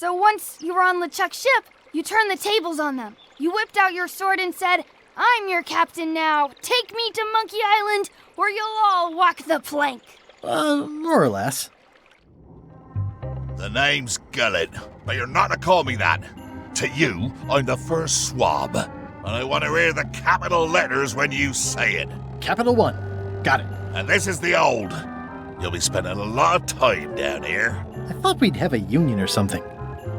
So once you were on LeChuck's ship, you turned the tables on them. You whipped out your sword and said, "I'm your captain now. Take me to Monkey Island, where you'll all walk the plank." More or less. The name's Gullet, but you're not to call me that. To you, I'm the first swab, and I want to hear the capital letters when you say it. Capital 1. Got it. And this is the old. You'll be spending a lot of time down here. I thought we'd have a union or something.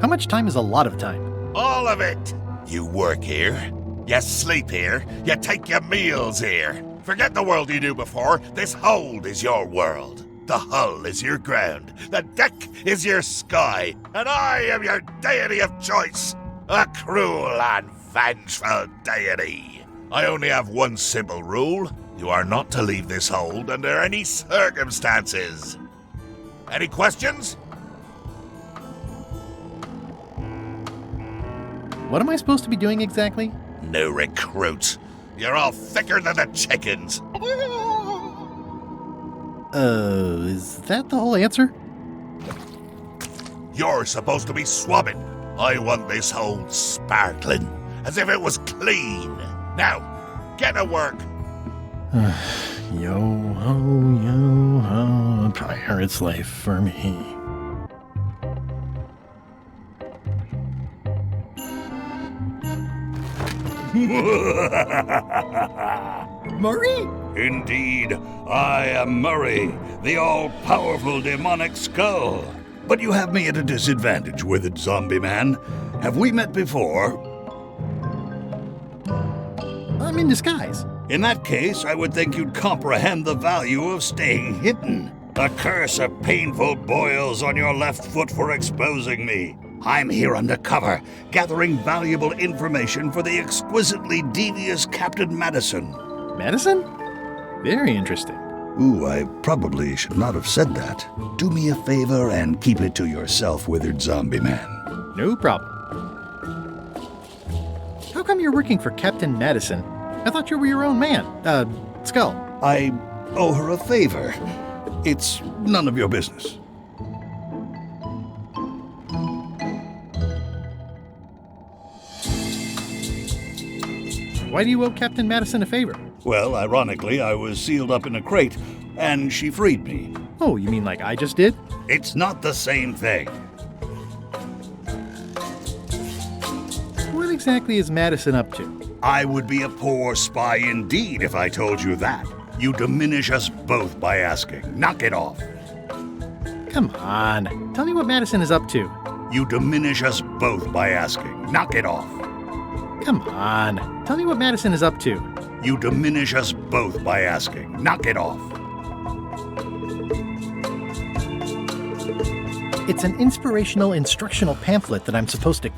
How much time is a lot of time? All of it. You work here, you sleep here, you take your meals here. Forget the world you knew before. This hold is your world. The hull is your ground. The deck is your sky. And I am your deity of choice. A cruel and vengeful deity. I only have one simple rule. You are not to leave this hold under any circumstances. Any questions? What am I supposed to be doing exactly? No recruits. You're all thicker than the chickens. Is that the whole answer? You're supposed to be swabbing. I want this hold sparkling, as if it was clean. Now, get to work. Yo-ho, pirate's life for me. Murray? Indeed, I am Murray, the all-powerful demonic skull. But you have me at a disadvantage, withered zombie man. Have we met before? I'm in disguise. In that case, I would think you'd comprehend the value of staying hidden. A curse of painful boils on your left foot for exposing me. I'm here undercover, gathering valuable information for the exquisitely devious Captain Madison. Madison? Very interesting. Ooh, I probably should not have said that. Do me a favor and keep it to yourself, withered zombie man. No problem. How come you're working for Captain Madison? I thought you were your own man. Skull. I owe her a favor. It's none of your business. Why do you owe Captain Madison a favor? Well, ironically, I was sealed up in a crate, and she freed me. Oh, you mean like I just did? It's not the same thing. What exactly is Madison up to? I would be a poor spy indeed if I told you that. You diminish us both by asking. Knock it off. Come on. Tell me what Madison is up to. You diminish us both by asking. Knock it off. Come on. Tell me what Madison is up to. You diminish us both by asking. Knock it off. It's an inspirational instructional pamphlet that I'm supposed to...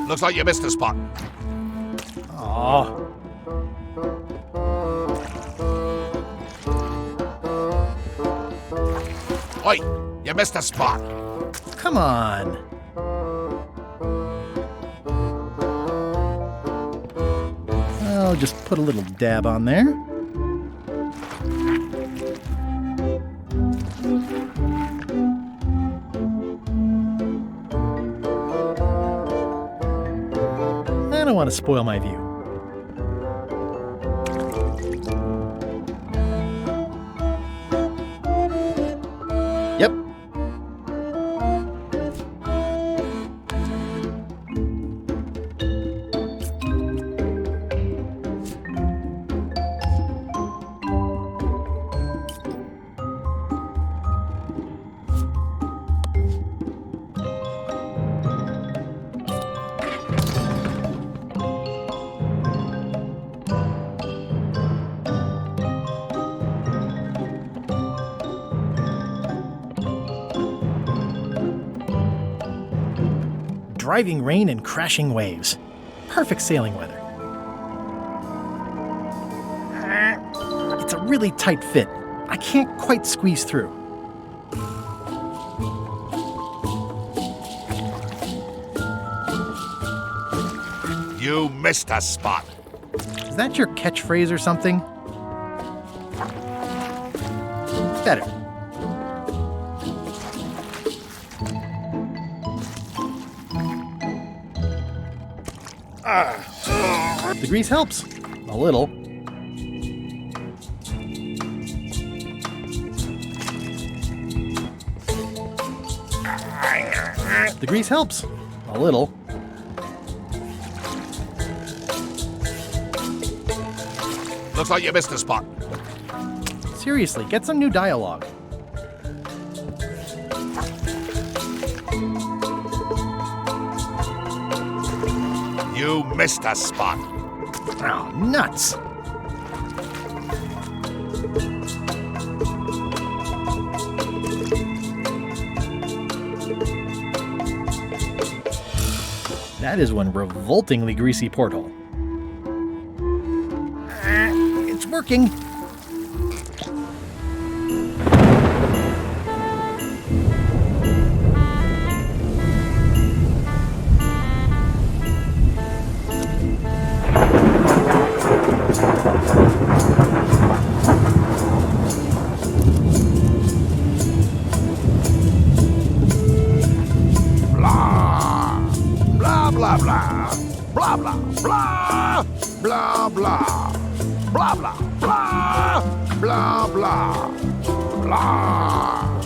Looks like you missed a spot. Aw. Oi, you missed a spot. Come on. I'll just put a little dab on there. I don't want to spoil my view. Yep. Driving rain and crashing waves. Perfect sailing weather. It's a really tight fit. I can't quite squeeze through. You missed a spot. Is that your catchphrase or something? Better. The grease helps. A little. The grease helps. A little. Looks like you missed a spot. Seriously, get some new dialogue. You missed a spot. Oh, nuts. That is one revoltingly greasy porthole. It's working. Blah, blah. Blah, blah, blah. Blah, blah. Blah, blah, blah. Blah, blah. Blah.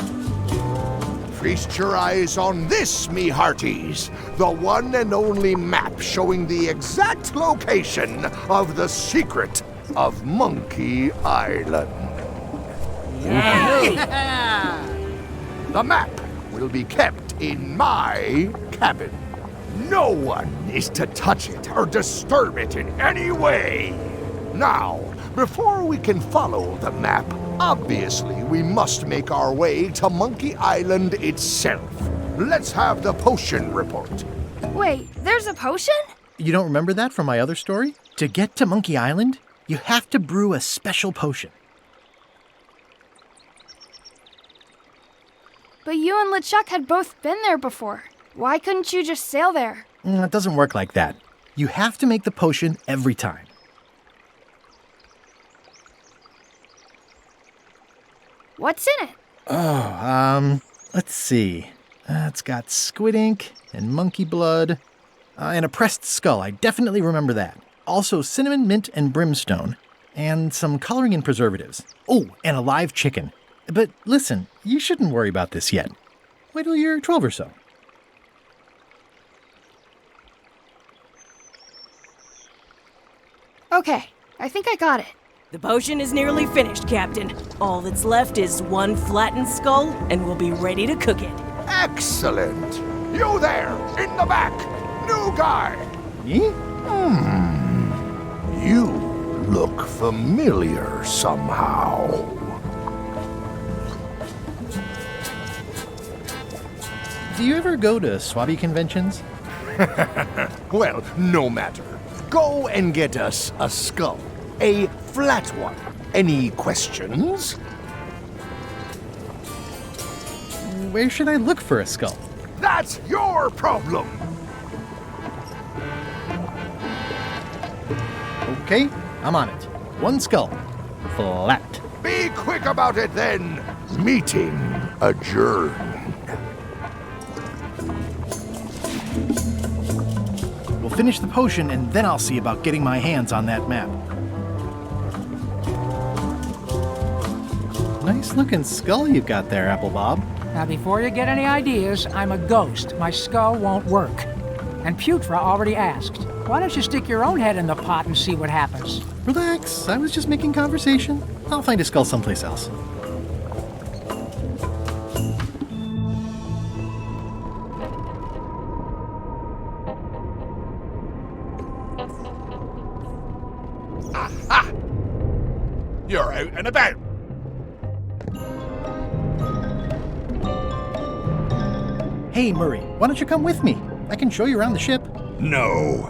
Feast your eyes on this, me hearties. The one and only map showing the exact location of the secret of Monkey Island. The map will be kept in my cabin. No one is to touch it or disturb it in any way. Now, before we can follow the map, obviously we must make our way to Monkey Island itself. Let's have the potion report. Wait, there's a potion? You don't remember that from my other story? To get to Monkey Island, you have to brew a special potion. But you and LeChuck had both been there before. Why couldn't you just sail there? It doesn't work like that. You have to make the potion every time. What's in it? Let's see. It's got squid ink and monkey blood and a pressed skull. I definitely remember that. Also cinnamon, mint, and brimstone. And some coloring and preservatives. Oh, and a live chicken. But listen, you shouldn't worry about this yet. Wait till you're 12 or so. Okay, I think I got it. The potion is nearly finished, Captain. All that's left is one flattened skull, and we'll be ready to cook it. Excellent. You there, in the back. New guy. Me? You look familiar somehow. Do you ever go to Swabby conventions? Well, no matter. Go and get us a skull. A flat one. Any questions? Where should I look for a skull? That's your problem. Okay, I'm on it. One skull. Flat. Be quick about it then. Meeting adjourned. We'll finish the potion and then I'll see about getting my hands on that map. Nice looking skull you've got there, Apple Bob. Now, before you get any ideas, I'm a ghost. My skull won't work. And Putra already asked. Why don't you stick your own head in the pot and see what happens? Relax, I was just making conversation. I'll find a skull someplace else. Aha! You're out and about. Hey, Murray, why don't you come with me? I can show you around the ship. No.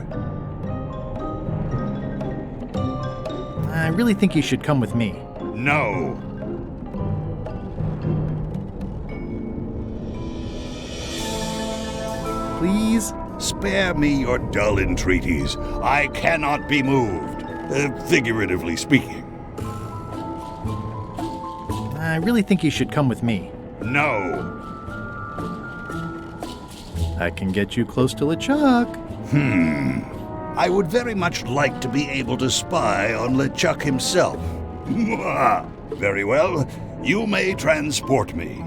I really think you should come with me. No. Please? Spare me your dull entreaties. I cannot be moved, figuratively speaking. I really think you should come with me. No. I can get you close to LeChuck. I would very much like to be able to spy on LeChuck himself. Very well. You may transport me.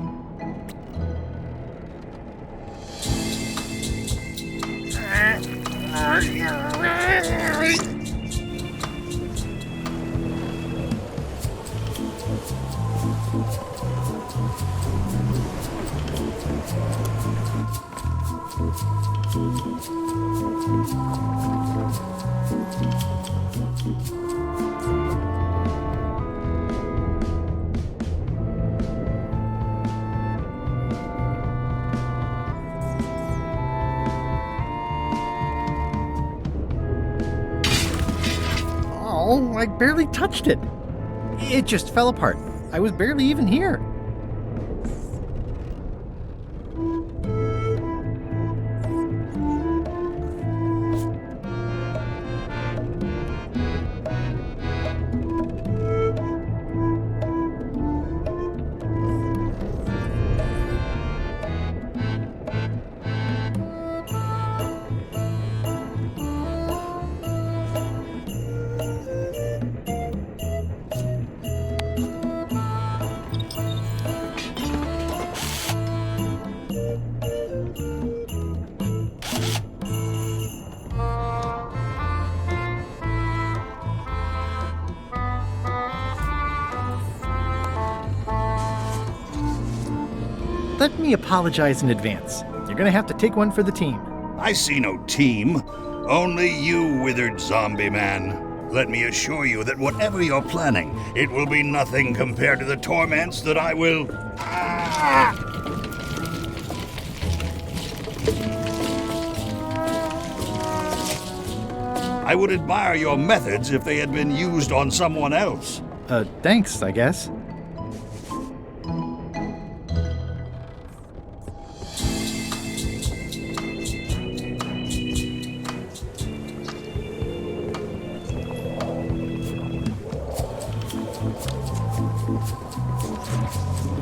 Oh, I barely touched it. It just fell apart. I was barely even here. Let me apologize in advance. You're gonna have to take one for the team. I see no team. Only you, withered zombie man. Let me assure you that whatever you're planning, it will be nothing compared to the torments that I will... I would admire your methods if they had been used on someone else. Thanks, I guess.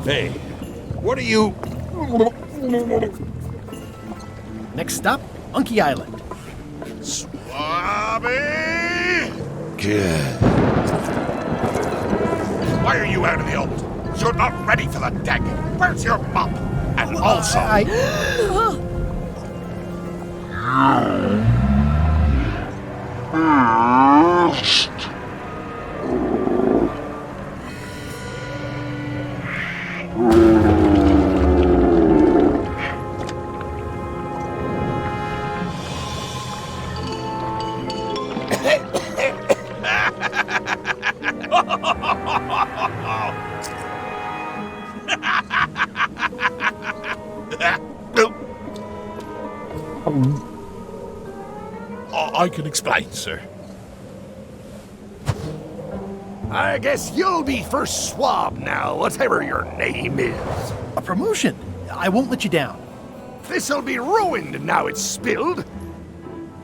Hey, what are you... Next stop, Monkey Island. Swabby! Good. Why are you out of the old? You're not ready for the deck. Where's your mop? And also... I can explain, sir. I guess you'll be first swab now, whatever your name is. A promotion. I won't let you down. This'll be ruined now it's spilled.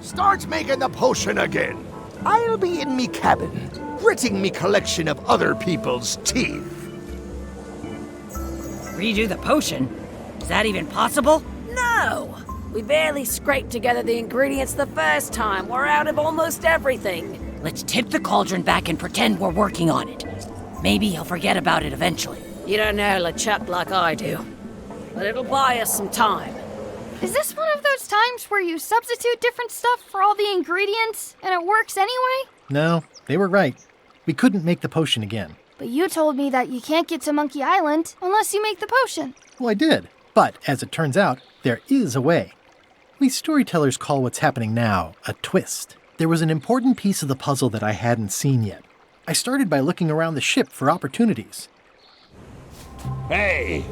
Start making the potion again. I'll be in me cabin, gritting me collection of other people's teeth. Redo the potion? Is that even possible? No! We barely scraped together the ingredients the first time. We're out of almost everything. Let's tip the cauldron back and pretend we're working on it. Maybe he'll forget about it eventually. You don't know LeChuck like I do. But it'll buy us some time. Is this one of those times where you substitute different stuff for all the ingredients and it works anyway? No, they were right. We couldn't make the potion again. But you told me that you can't get to Monkey Island unless you make the potion. Well, I did. But as it turns out, there is a way. We storytellers call what's happening now a twist. There was an important piece of the puzzle that I hadn't seen yet. I started by looking around the ship for opportunities. Hey!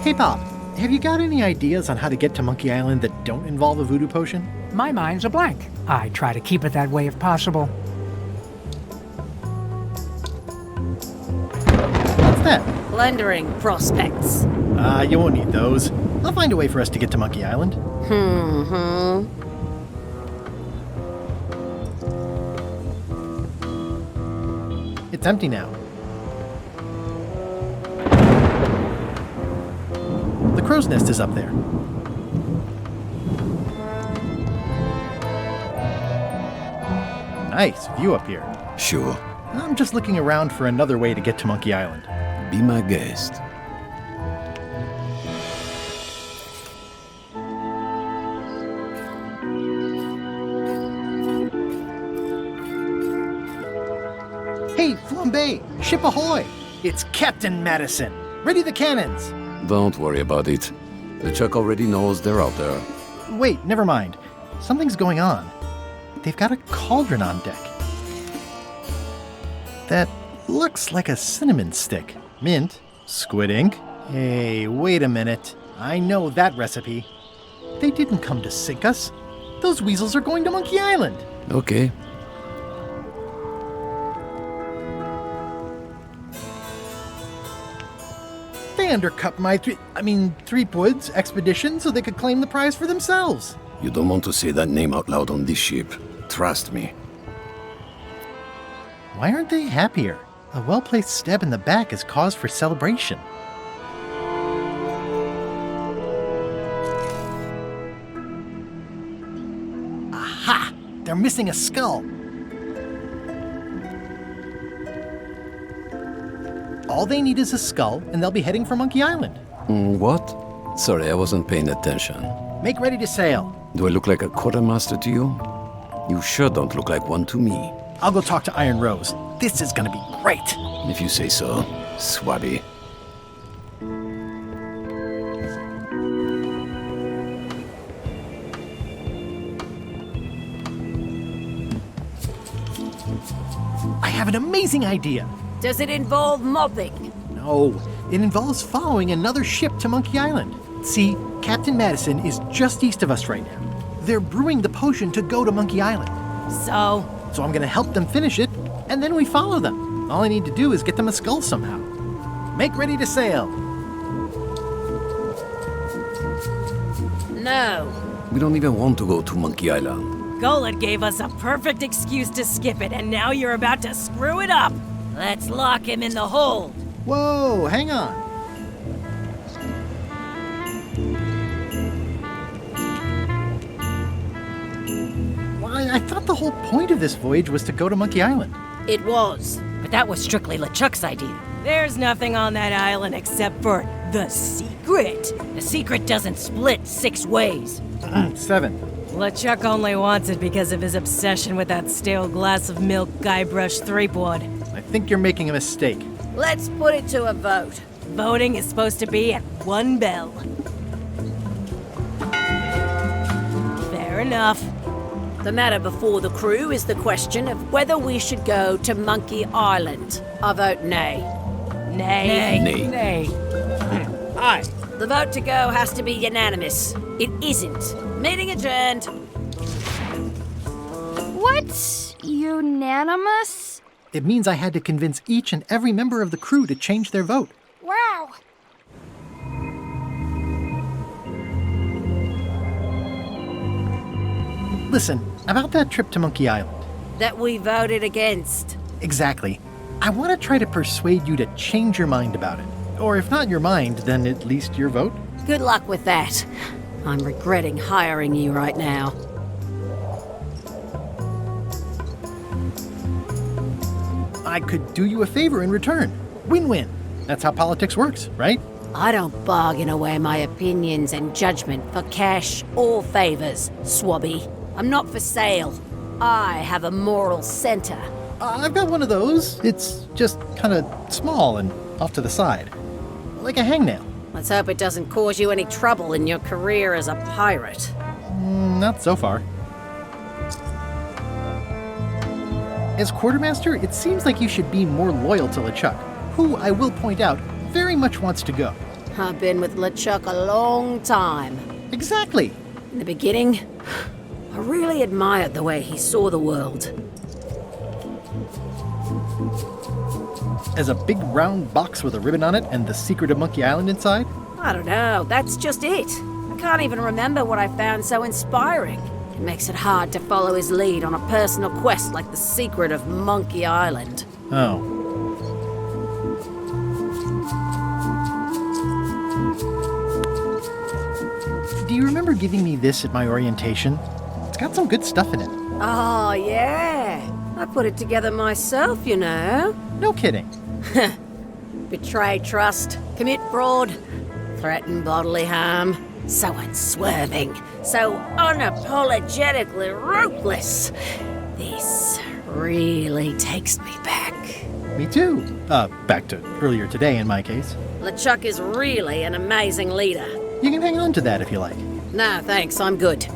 Hey, Bob, have you got any ideas on how to get to Monkey Island that don't involve a voodoo potion? My mind's a blank. I try to keep it that way if possible. What's that? plundering prospects. You won't need those. I'll find a way for us to get to Monkey Island. It's empty now. The crow's nest is up there. Nice view up here. Sure. I'm just looking around for another way to get to Monkey Island. Be my guest. Hey, Flambe! Ship ahoy! It's Captain Madison! Ready the cannons! Don't worry about it. LeChuck already knows they're out there. Wait, never mind. Something's going on. They've got a cauldron on deck. That looks like a cinnamon stick. Mint, squid ink. Hey, wait a minute. I know that recipe. They didn't come to sink us. Those weasels are going to Monkey Island. Okay. They undercut my Threepwood's expedition so they could claim the prize for themselves. You don't want to say that name out loud on this ship. Trust me. Why aren't they happier? A well-placed stab in the back is cause for celebration. Aha! They're missing a skull. All they need is a skull, and they'll be heading for Monkey Island. What? Sorry, I wasn't paying attention. Make ready to sail. Do I look like a quartermaster to you? You sure don't look like one to me. I'll go talk to Iron Rose. This is gonna be great. If you say so, Swabby. I have an amazing idea. Does it involve mobbing? No, it involves following another ship to Monkey Island. See, Captain Madison is just east of us right now. They're brewing the potion to go to Monkey Island. So I'm gonna help them finish it, and then we follow them. All I need to do is get them a skull somehow. Make ready to sail. no. We don't even want to go to Monkey Island. Golett gave us a perfect excuse to skip it, and now you're about to screw it up. Let's lock him in the hold. Whoa, hang on. Why, I thought the whole point of this voyage was to go to Monkey Island. It was. But that was strictly LeChuck's idea. There's nothing on that island except for the secret. The secret doesn't split 6 ways. 7. LeChuck only wants it because of his obsession with that stale glass of milk Guybrush Threepwood. I think you're making a mistake. Let's put it to a vote. Voting is supposed to be at 1 bell. Fair enough. The matter before the crew is the question of whether we should go to Monkey Island. I vote nay. Nay. Nay. Nay. Aye. The vote to go has to be unanimous. It isn't. Meeting adjourned. What? Unanimous? It means I had to convince each and every member of the crew to change their vote. Wow. Listen, about that trip to Monkey Island. That we voted against. Exactly. I want to try to persuade you to change your mind about it. Or if not your mind, then at least your vote. Good luck with that. I'm regretting hiring you right now. I could do you a favor in return. Win-win. That's how politics works, right? I don't bargain away my opinions and judgment for cash or favors, Swabby. I'm not for sale. I have a moral center. I've got one of those. It's just kind of small and off to the side. Like a hangnail. Let's hope it doesn't cause you any trouble in your career as a pirate. Not so far. As quartermaster, it seems like you should be more loyal to LeChuck, who, I will point out, very much wants to go. I've been with LeChuck a long time. Exactly. In the beginning, I really admired the way he saw the world. as a big round box with a ribbon on it and the secret of Monkey Island inside? I don't know, that's just it. I can't even remember what I found so inspiring. It makes it hard to follow his lead on a personal quest like the secret of Monkey Island. Oh. Do you remember giving me this at my orientation? It's got some good stuff in it. Oh, yeah. I put it together myself, you know. No kidding. Betray trust, commit fraud, threaten bodily harm. So unswerving, so unapologetically ruthless. This really takes me back. Me too. Back to earlier today in my case. LeChuck is really an amazing leader. You can hang on to that if you like. No, thanks, I'm good.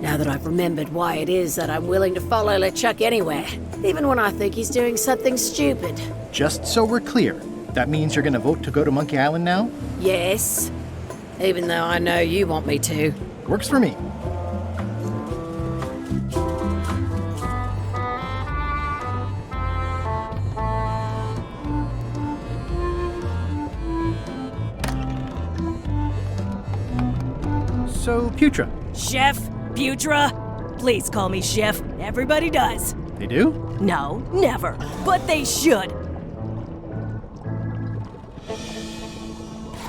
Now that I've remembered why it is that I'm willing to follow LeChuck anywhere, even when I think he's doing something stupid. Just so we're clear, that means you're gonna vote to go to Monkey Island now? Yes, even though I know you want me to. Works for me. So, Putra. Chef? Putra? Please call me Chef. Everybody does. They do? No, never. But they should.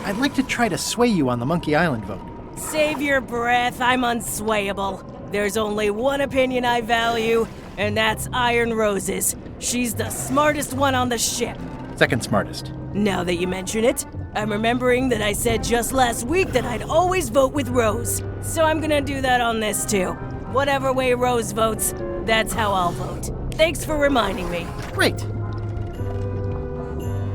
I'd like to try to sway you on the Monkey Island vote. Save your breath, I'm unswayable. There's only one opinion I value, and that's Iron Rose's. She's the smartest one on the ship. Second smartest. Now that you mention it, I'm remembering that I said just last week that I'd always vote with Rose. So I'm gonna do that on this too. Whatever way Rose votes, that's how I'll vote. Thanks for reminding me. Great.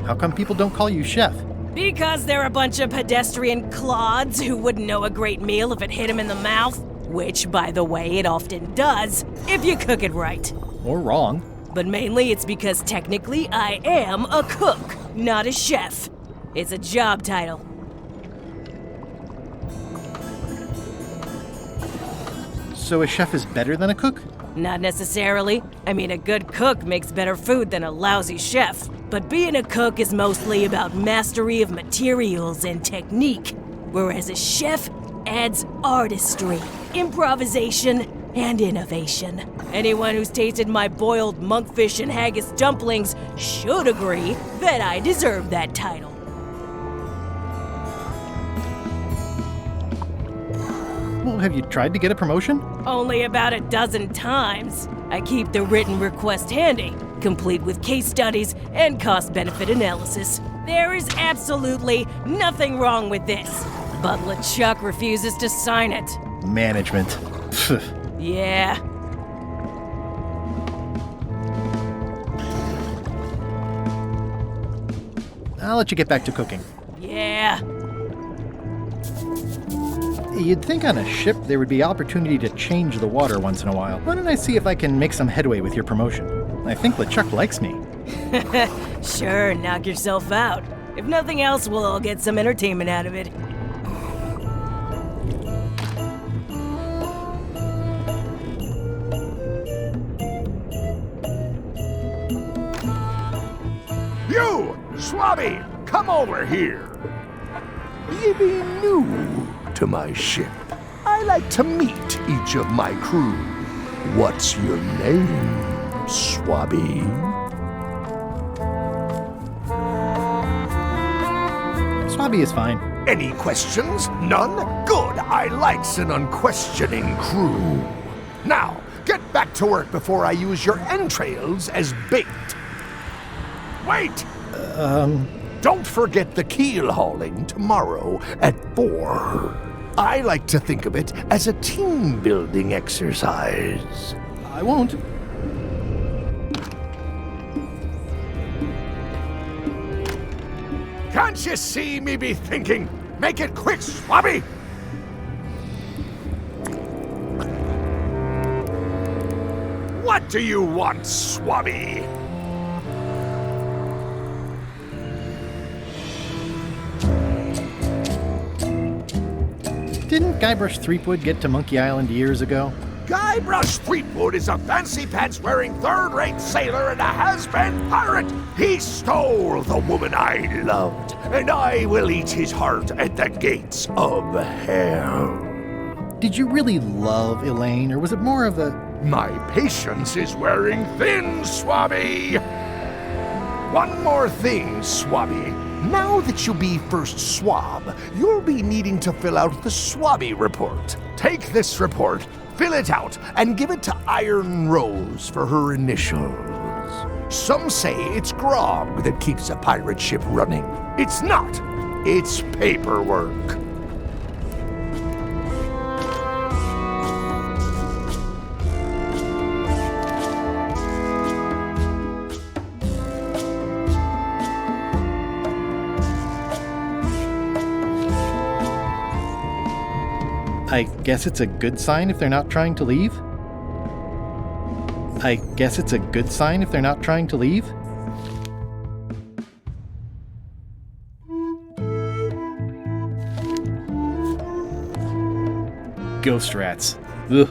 How come people don't call you Chef? Because they're a bunch of pedestrian clods who wouldn't know a great meal if it hit them in the mouth. Which, by the way, it often does, if you cook it right. Or wrong. But mainly it's because technically I am a cook, not a chef. It's a job title. So a chef is better than a cook? Not necessarily. I mean, a good cook makes better food than a lousy chef. But being a cook is mostly about mastery of materials and technique, whereas a chef adds artistry, improvisation, and innovation. Anyone who's tasted my boiled monkfish and haggis dumplings should agree that I deserve that title. Well, have you tried to get a promotion? Only about a dozen times. I keep the written request handy, complete with case studies and cost-benefit analysis. There is absolutely nothing wrong with this, but LeChuck refuses to sign it. Management. Yeah. I'll let you get back to cooking. Yeah. You'd think on a ship there would be opportunity to change the water once in a while. Why don't I see if I can make some headway with your promotion? I think LeChuck likes me. Sure, knock yourself out. If nothing else, we'll all get some entertainment out of it. You, Swabby, come over here. Ye be new to my ship. I like to meet each of my crew. What's your name, Swabby? Swabby is fine. Any questions? None? Good. I likes an unquestioning crew. Now, get back to work before I use your entrails as bait. Wait! Don't forget the keel hauling tomorrow at 4. I like to think of it as a team-building exercise. I won't. Can't you see me be thinking? Make it quick, Swabby! What do you want, Swabby? Didn't Guybrush Threepwood get to Monkey Island years ago? Guybrush Threepwood is a fancy-pants-wearing third-rate sailor and a has-been pirate. He stole the woman I loved, and I will eat his heart at the gates of hell. Did you really love Elaine, or was it more of a... My patience is wearing thin, Swabby. One more thing, Swabby. Now that you'll be first swab, you'll be needing to fill out the Swabby report. Take this report, fill it out, and give it to Iron Rose for her initials. Some say it's grog that keeps a pirate ship running. It's not. It's paperwork. I guess it's a good sign if they're not trying to leave? I guess it's a good sign if they're not trying to leave? Ghost rats. Ugh.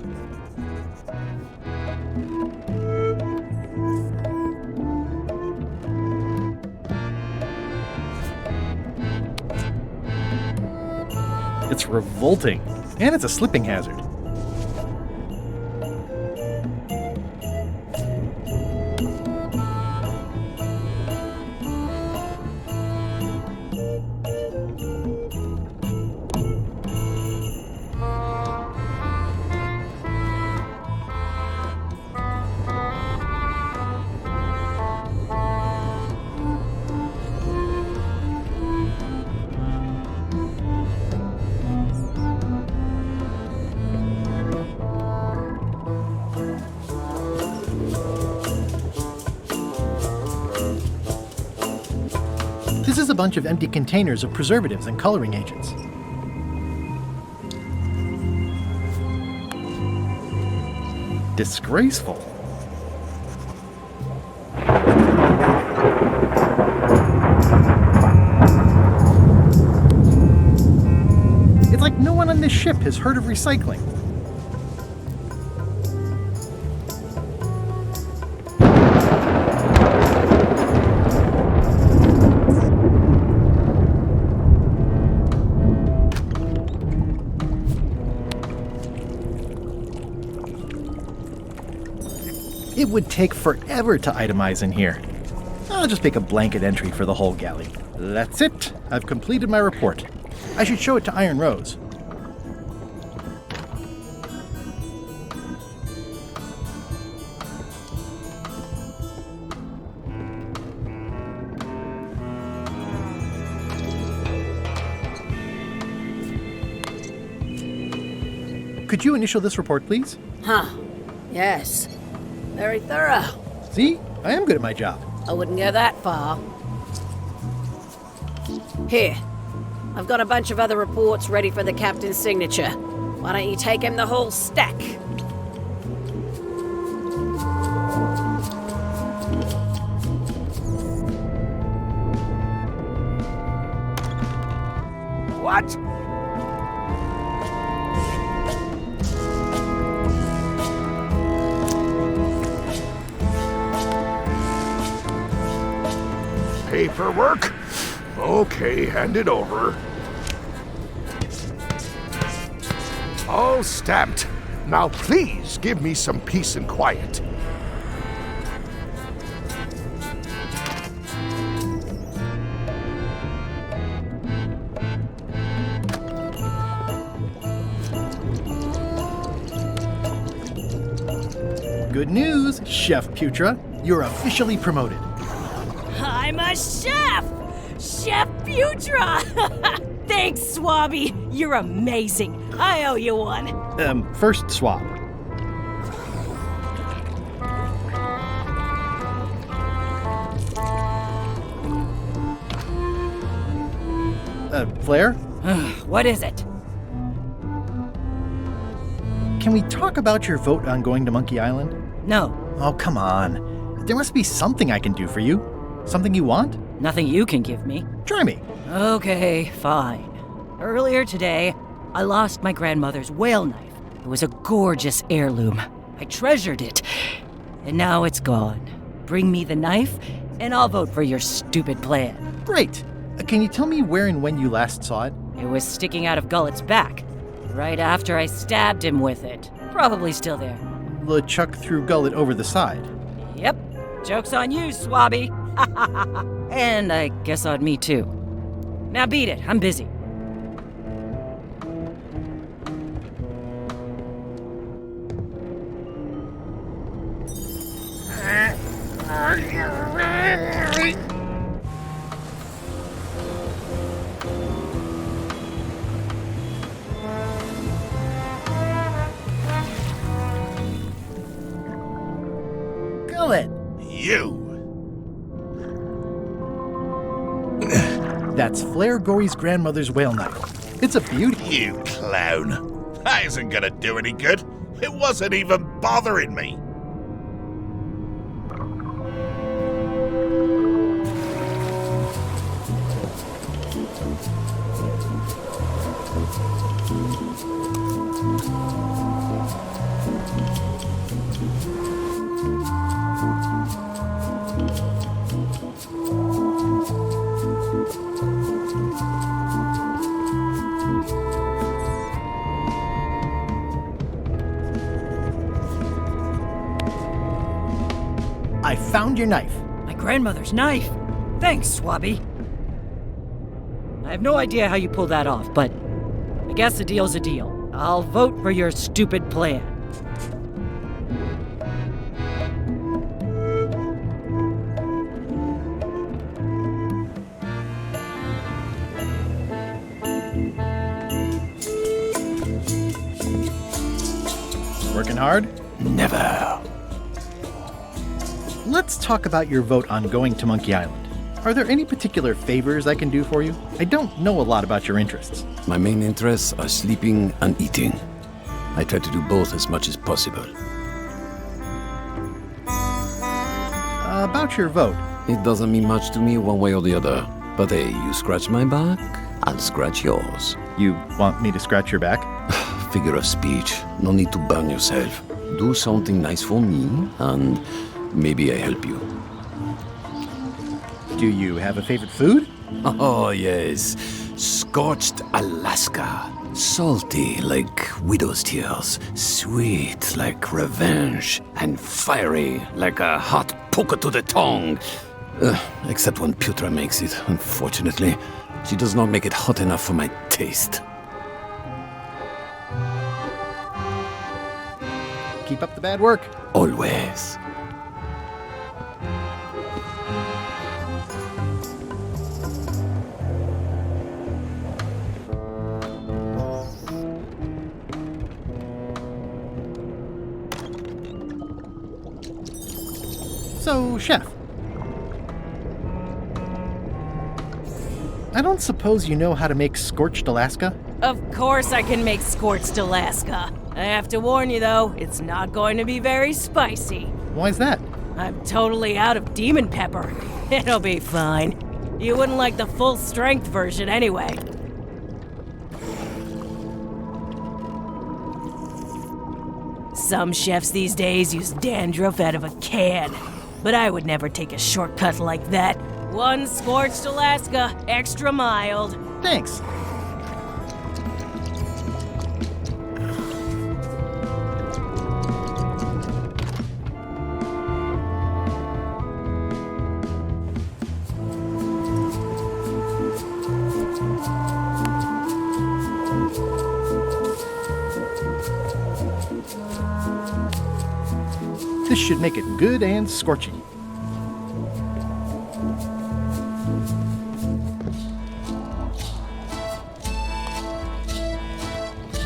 It's revolting. And it's a slipping hazard. This is a bunch of empty containers of preservatives and coloring agents. Disgraceful. It's like no one on this ship has heard of recycling. It would take forever to itemize in here. I'll just make a blanket entry for the whole galley. That's it. I've completed my report. I should show it to Iron Rose. Could you initial this report, please? Huh. Yes. Very thorough. See? I am good at my job. I wouldn't go that far. Here. I've got a bunch of other reports ready for the captain's signature. Why don't you take him the whole stack? What? Paperwork? Okay, hand it over. All stamped. Now please give me some peace and quiet. Good news, Chef Putra. You're officially promoted. I'm a chef! Chef Putra! Thanks, Swabby. You're amazing. I owe you one. First swab. Flair? What is it? Can we talk about your vote on going to Monkey Island? No. Oh, come on. There must be something I can do for you. Something you want? Nothing you can give me. Try me. Okay, fine. Earlier today, I lost my grandmother's whale knife. It was a gorgeous heirloom. I treasured it. And now it's gone. Bring me the knife, and I'll vote for your stupid plan. Great! Can you tell me where and when you last saw it? It was sticking out of Gullet's back, right after I stabbed him with it. Probably still there. LeChuck threw Gullet over the side. Yep. Joke's on you, Swabby. And I guess on me too. Now beat it. I'm busy. Gullet! You! That's Flair Gory's grandmother's whale knife. It's a beauty. You clown. That isn't gonna do any good. It wasn't even bothering me. I found your knife. My grandmother's knife. Thanks, Swabby. I have no idea how you pulled that off, but I guess a deal's a deal. I'll vote for your stupid plan. Working hard? Never. Let's talk about your vote on going to Monkey Island. Are there any particular favors I can do for you? I don't know a lot about your interests. My main interests are sleeping and eating. I try to do both as much as possible. About your vote. It doesn't mean much to me one way or the other. But hey, you scratch my back, I'll scratch yours. You want me to scratch your back? Figure of speech. No need to burn yourself. Do something nice for me, and maybe I help you. Do you have a favorite food? Oh, yes. Scorched Alaska. Salty like widow's tears. Sweet like revenge. And fiery like a hot poker to the tongue. Except when Putra makes it, unfortunately. She does not make it hot enough for my taste. Keep up the bad work. Always. So, Chef. I don't suppose you know how to make scorched Alaska? Of course I can make scorched Alaska. I have to warn you though, it's not going to be very spicy. Why's that? I'm totally out of demon pepper. It'll be fine. You wouldn't like the full strength version anyway. Some chefs these days use dandruff out of a can, but I would never take a shortcut like that. One scorched Alaska, extra mild. Thanks. This should make it good and scorchy.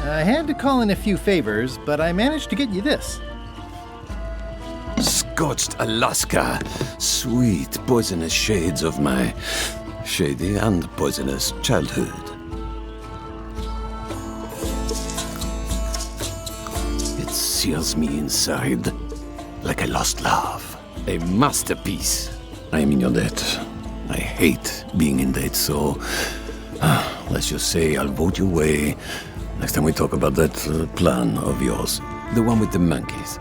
I had to call in a few favors, but I managed to get you this. Scorched Alaska. Sweet, poisonous shades of my shady and poisonous childhood. It sears me inside like a lost love. A masterpiece. I am in your debt. I hate being in debt, so let's just say I'll vote your way Next time we talk about that plan of yours. The one with the monkeys.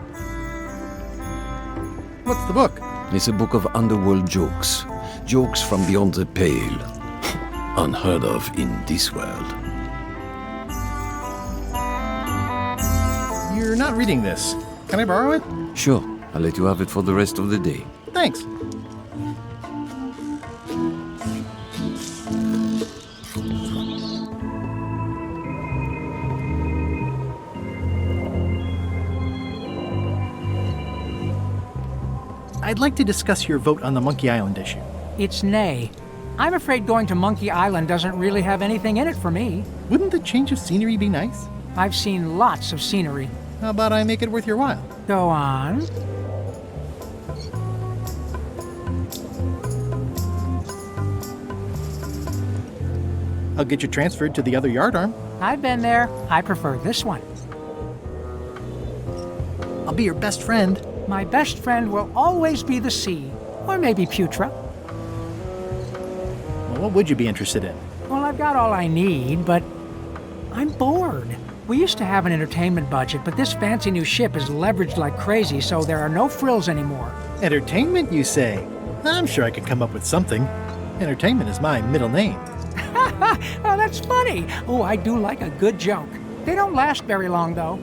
What's the book? It's a book of underworld jokes. Jokes from beyond the pale. Unheard of in this world. You're not reading this. Can I borrow it? Sure, I'll let you have it for the rest of the day. Thanks. I'd like to discuss your vote on the Monkey Island issue. It's nay. I'm afraid going to Monkey Island doesn't really have anything in it for me. Wouldn't the change of scenery be nice? I've seen lots of scenery. How about I make it worth your while? Go on. I'll get you transferred to the other yardarm. I've been there. I prefer this one. I'll be your best friend. My best friend will always be the sea. Or maybe Putra. Well, what would you be interested in? Well, I've got all I need, but I'm bored. We used to have an entertainment budget, but this fancy new ship is leveraged like crazy, so there are no frills anymore. Entertainment, you say? I'm sure I could come up with something. Entertainment is my middle name. Oh, that's funny. Oh, I do like a good joke. They don't last very long, though.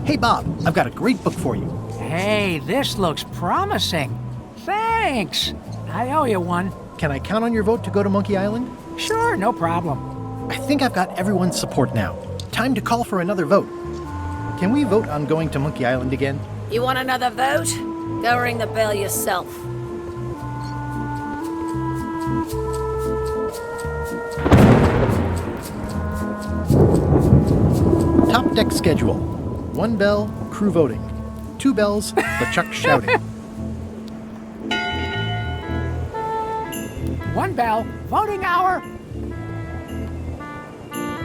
Hey, Bob, I've got a great book for you. Hey, this looks promising. Thanks. I owe you one. Can I count on your vote to go to Monkey Island? Sure, no problem. I think I've got everyone's support now. Time to call for another vote. Can we vote on going to Monkey Island again? You want another vote? Go ring the bell yourself. Top deck schedule. 1 bell, crew voting. 2 bells, LeChuck shouting. 1 bell, voting hour.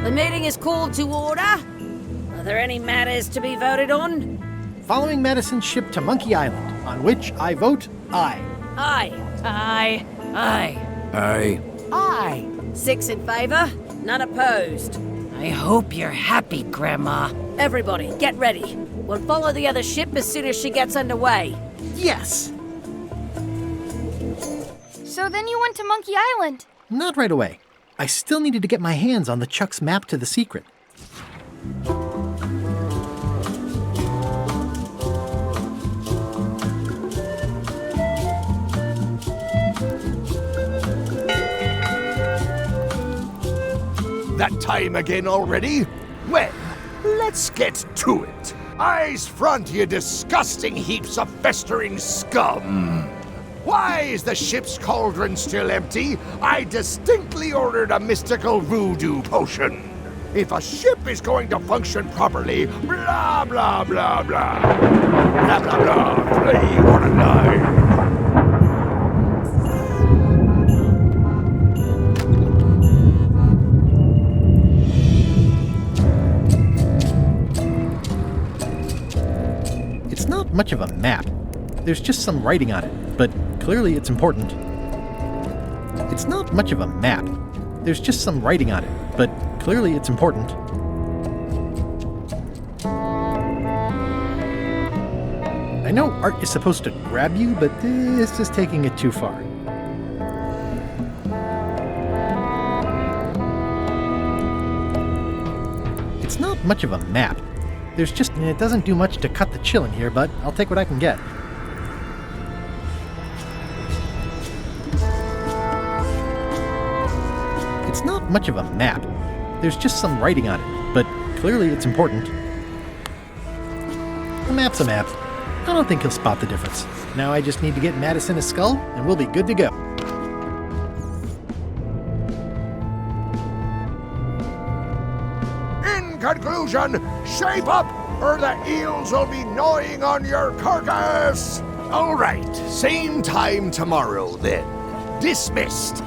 The meeting is called to order. Are there any matters to be voted on? Following Madison's ship to Monkey Island, on which I vote aye. Aye. Aye. Aye. Aye. Aye. 6 in favor, none opposed. I hope you're happy, Grandma. Everybody, get ready. We'll follow the other ship as soon as she gets underway. Yes! So then you went to Monkey Island. Not right away. I still needed to get my hands on the Chuck's map to the secret. That time again already? Well, let's get to it. Eyes front, you disgusting heaps of festering scum! Why is the ship's cauldron still empty? I distinctly ordered a mystical voodoo potion. If a ship is going to function properly, blah, blah, blah, blah. Blah, blah, blah. Play what a lie. It's not much of a map. There's just some writing on it, but clearly it's important. It's not much of a map. There's just some writing on it, but clearly it's important. I know art is supposed to grab you, but this is taking it too far. It's not much of a map. There's just, it doesn't do much to cut the chill in here, but I'll take what I can get. It's not much of a map. There's just some writing on it, but clearly it's important. A map's a map. I don't think he'll spot the difference. Now I just need to get Madison a skull, and we'll be good to go. In conclusion, shape up, or the eels will be gnawing on your carcass. All right, same time tomorrow then. Dismissed.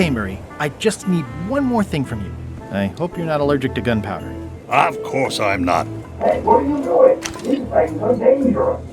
Okay, Murray, I just need one more thing from you. I hope you're not allergic to gunpowder. Of course I'm not. Hey, what are you doing? These things are dangerous.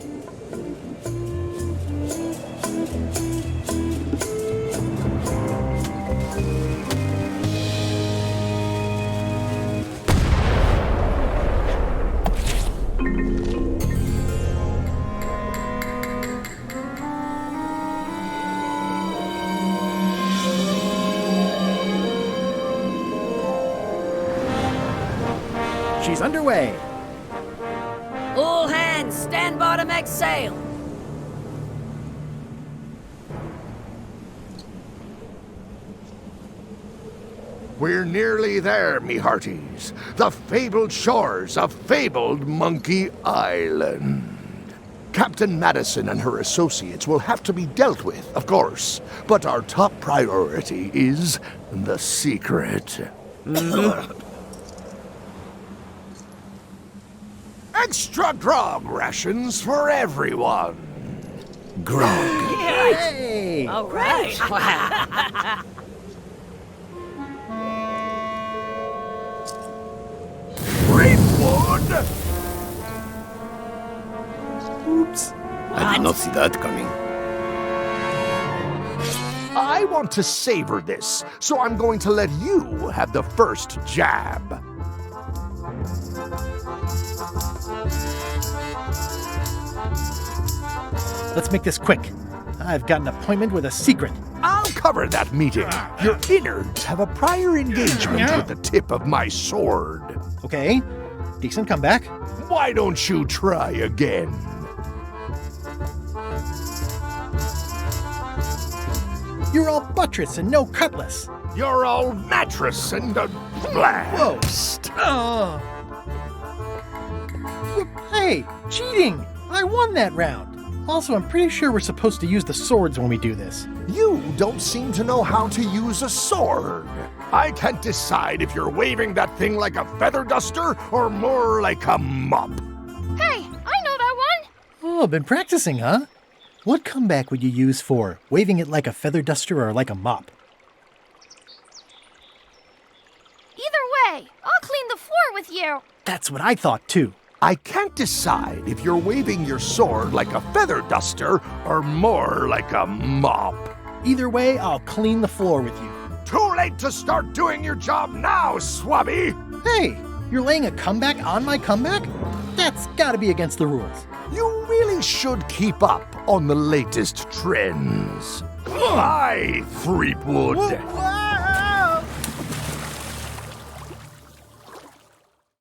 She's underway. All hands, stand by to make sail. We're nearly there, me hearties. The fabled shores of fabled Monkey Island. Captain Madison and her associates will have to be dealt with, of course. But our top priority is the secret. Extra grog rations for everyone. Grog. Hey! All right. Wow. Greenwood! Oops. I did not see that coming. I want to savor this, so I'm going to let you have the first jab. Let's make this quick. I've got an appointment with a secret. I'll cover that meeting. Your innards have a prior engagement with the tip of my sword. Okay, decent comeback. Why don't you try again? You're all buttress and no cutlass. You're all mattress and a blast. Oh. Hey, cheating! I won that round. Also, I'm pretty sure we're supposed to use the swords when we do this. You don't seem to know how to use a sword. I can't decide if you're waving that thing like a feather duster or more like a mop. Hey, I know that one! Oh, been practicing, huh? What comeback would you use for waving it like a feather duster or like a mop? Either way, I'll clean the floor with you. That's what I thought, too. I can't decide if you're waving your sword like a feather duster or more like a mop. Either way, I'll clean the floor with you. Too late to start doing your job now, Swabby! Hey, you're laying a comeback on my comeback? That's gotta be against the rules. You really should keep up on the latest trends. Bye, Threepwood.